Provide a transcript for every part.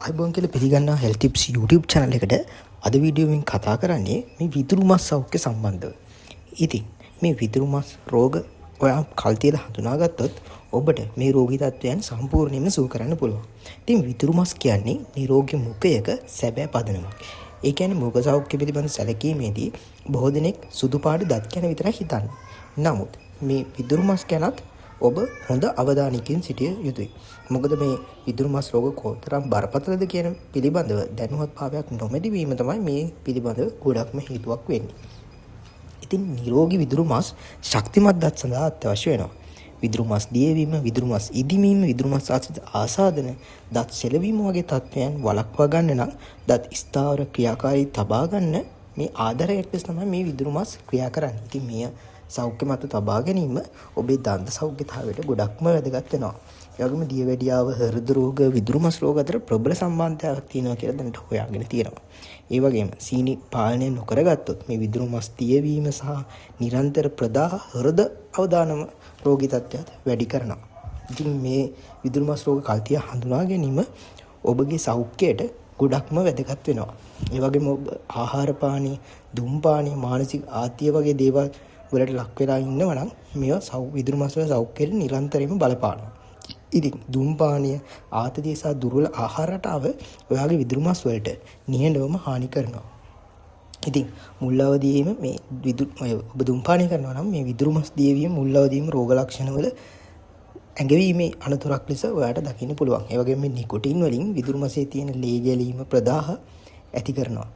ආයිබෝන් කියලා පිළිගන්නා health tips YouTube channel එකට අද වීඩියෝවෙන් කතා කරන්නේ මේ විදුරු මස් සෞඛ්‍ය සම්බන්ධව. ඉතින් මේ විදුරු මස් රෝග ඔයා කල් තියලා හඳුනාගත්තොත් ඔබට මේ රෝගී තත්ත්වයන් සම්පූර්ණයෙන්ම සුව කරන්න පුළුවන්. ඉතින් විදුරු මස් කියන්නේ නිරෝගී මුඛයක සැබෑ පදනමක්. ඒ කියන්නේ මුඛ සෞඛ්‍ය පිළිබඳ සැලකීමේදී බොහෝ දෙනෙක් සුදු පාට දත් ගැන විතරයි හිතන්නේ. නමුත් මේ විදුරු මස් ගැනත් ඔබ හොඳ අවධානයකින් සිටිය යුතුයි. මොකද මේ විදුරු මස් රෝග කොතරම් බරපතලද කියන පිළිබඳව දැනුවත් භාවයක් නොමැති වීම තමයි මේ පිළිබඳව ගොඩක්ම හේතුවක් වෙන්නේ. ඉතින් නිරෝගී විදුරු මස් ශක්තිමත් දත් සඳහා අත්‍යවශ්‍ය වෙනවා. විදුරු මස් දියවීම, විදුරු මස් ඉදිමීම, විදුරු මස් ආසාදන, දත් සෙලවීම වගේ තත්ත්වයන් වළක්වා ගන්න නම් දත් ස්ථාවර ක්‍රියාකාරී තබා ගන්න මේ ආධාරයක් ලෙස තමයි මේ විදුරු මස් ක්‍රියා කරන්නේ. ඉතින් මේ සෞඛ්‍ය මත තබා ගැනීම ඔබේ දන්ත සෞඛ්‍යතාවයට ගොඩක්ම වැදගත් වෙනවා. ඒ වගේම දියවැඩියාව, හෘද රෝග, විදුරු මස් රෝග අතර ප්‍රබල සම්බන්ධයක් තියෙනවා කියලා දැනට හොයාගෙන තියෙනවා. ඒ වගේම සීනි පාලනය නොකරගත්තොත් මේ විදුරු මස් තියවීම සහ නිරන්තර ප්‍රදාහ හෘද අවදානම රෝගී තත්ත්වයට වැඩි කරනවා. ඉතින් මේ විදුරු මස් රෝග කල්තිය හඳුනා ගැනීම ඔබගේ සෞඛ්‍යයට ගොඩක්ම වැදගත් වෙනවා. ඒ වගේම ඔබ ආහාර පානීය, දුම්පානීය, මානසික ආතතිය වගේ දේවල් වලට ලක් වෙලා ඉන්නවා නම් මේවා විදුරු මස් වල සෞඛ්‍යයට නිරන්තරයෙන්ම බලපානවා. ඉතින් දුම්පානීය, ආතතිය සහ දුර්වල ආහාර රටාව ඔයාගේ විදුරු මස් වලට නිහඬවම හානි කරනවා. ඉතින් මුල් අවදියේම මේ ඔබ දුම්පානය කරනවා නම් මේ විදුරු මස් දියවීම මුල් අවදියේම රෝග ලක්ෂණ වල ඇඟවීමේ අනතුරක් ලෙස ඔයාට දකින්න පුළුවන්. ඒ වගේම මේ නිකොටින් වලින් විදුරු මසේ තියෙන ලේ ගැලීම, ප්‍රදාහ ඇති කරනවා.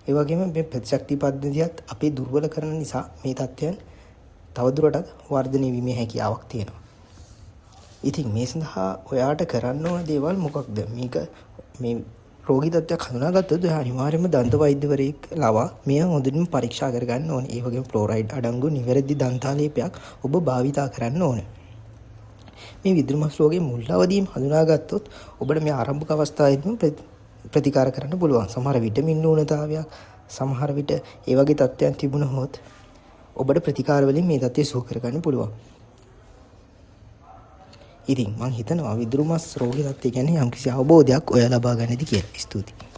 ඒ වගේම මේ ප්‍රතිශක්ති පද්ධතියත් අපේ දුර්වල කරන නිසා මේ තත්ත්වයන් තවදුරටත් වර්ධනය වීමේ හැකියාවක් තියෙනවා. ඉතින් මේ සඳහා ඔයාට කරන්න ඕන දේවල් මොකක්ද? මේ රෝගී තත්ත්වයක් හඳුනාගත්තොත් ඔයා අනිවාර්යයෙන්ම දන්ත වෛද්‍යවරයෙක් ලවා මෙය හොඳින් පරීක්ෂා කරගන්න ඕනේ. ඒ වගේම ෆ්ලෝරයිඩ් අඩංගු නිවැරදි දන්තාලේපයක් ඔබ භාවිතා කරන්න ඕනේ. මේ විදුරු මස් රෝගයේ මුල් අවදියේම හඳුනාගත්තොත් ඔබට මේ ආරම්භක අවස්ථාවේදීම ප්‍රතිකාර කරන්න පුළුවන්. සමහර විටමින් න්यूनතාවයක්, සමහර විට ඒ වගේ තත්ත්වයන් තිබුණොත් ඔබට ප්‍රතිකාර වලින් මේ තත්ත්වය සුව කරගන්න පුළුවන්. ඉතින් මම හිතනවා විදුරු මස් රෝගී තත්ත්වය ගැන යම්කිසි අවබෝධයක් ඔයා ලබා ගන්නදී කියලා. ස්තුතියි.